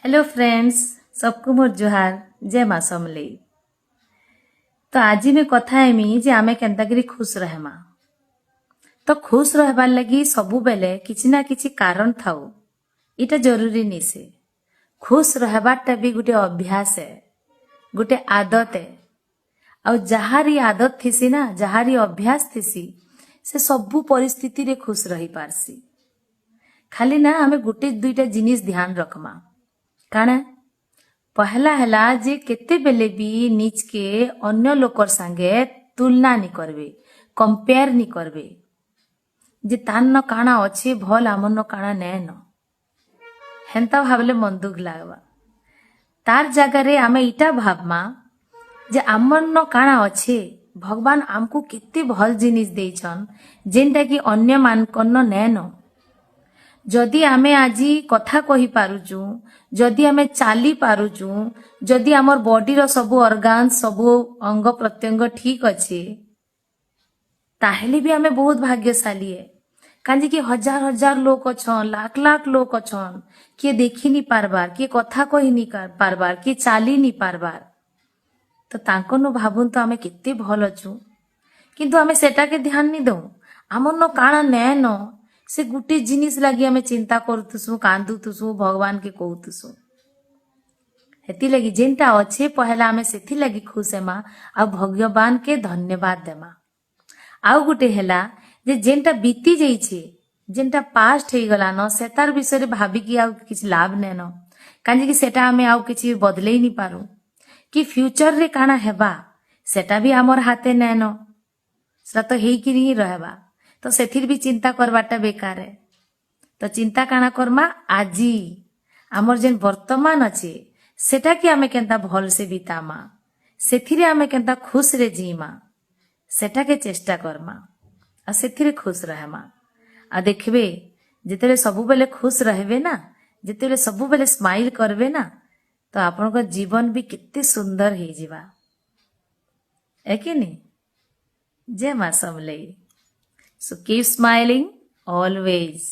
Hello friends, सबको मोर जुहार। जय माँ समलेई। तो आज मैं कथा हेमी जे आमे केन्तागिरी खुश रहेमा। तो खुश रहबार लगी सबु बेले किछि ना किछि कारण थाउ, इटा जरूरी नहीं से। खुश रहबारटा भी गुटे अभ्यास है, गुटे आदत है। और जहारी आदत थिसी ना, जहारी अभ्यास थिसी, से सबु परिस्थिति रे खुश रही पारसी। खाली ना हमें गुटे दुईटा जिनिस ध्यान रखमा। काना पहला हला जे केते बेले भी निज के अन्य लोकर संगे तुलना नहीं करबे, कंपेयर नहीं करबे। जे तान न काना अच्छे भल आमर न काना नैन, हेन्ता भावले मन दुख लागबा। तार जगह रे आमे इटा भावमा जे आमर न काना अच्छे, भगवान आमको केते भल जिनिस देइछन जेनटा कि अन्य मानकन नैन। जदि आमे आजी कथा कहि पारुचु, जदि आमे चाली पारुचु, जदि आमर बॉडी रो सबु ऑर्गन सबु अंग प्रत्यंग ठीक अच्छे, ताहेले भी आमे बहुत भाग्यशाली है। कांजी कि हजार हजार लोग अछन, लाख लाख लोग अछन, किए देखी नहीं पारबार, किए कथा कहि नहीं पारबार, किए चाली नहीं पारबार। तो तांकनो भाबुन तो आमे केते भल अछु, किंतु आमे सेटा के ध्यान नहीं दऊ। आमर न काना नैन से गुटे जिनिस लगी आमे चिंता करतुसु, कांदुतुसु, भगवान के कहतुसु। हेती लगी जेनटा अच्छे पहला आमे सेथी लगी खुश हेमा आ भगवान के धन्यवाद देमा। आउ गुटे हेला जे जेनटा बीती जाइछे, जेनटा पास्ट हे गला न, सेतार विषय रे भाबी कि आउ किछ लाभ नैन। कांजे कि सेटा आमे आउ किछ बदलेई नहीं पारू, कि फ्यूचर रे काना हेबा सेटा भी आमर हाथे नैन। सेटा तो हेइकिरी ही रहबा। तो सेथिर भी चिंता करवाटा बेकार है। तो चिंता काना करमा आजी आमर जेन वर्तमान अच्छे सेटा कि आमे केंता भल से बितामा, सेथिरे आमे केंता खुश रे जीमा, सेटा के चेष्टा करमा आ सेथिरे खुश रहमा। आ देखबे जेतेले सबु बेले खुश रहबे ना, जेतेले सबु बेले स्माइल करबे ना, तो आपन को जीवन भी कितने सुंदर हे जीवा है कि नहीं। जय मां समलेई। So keep smiling always.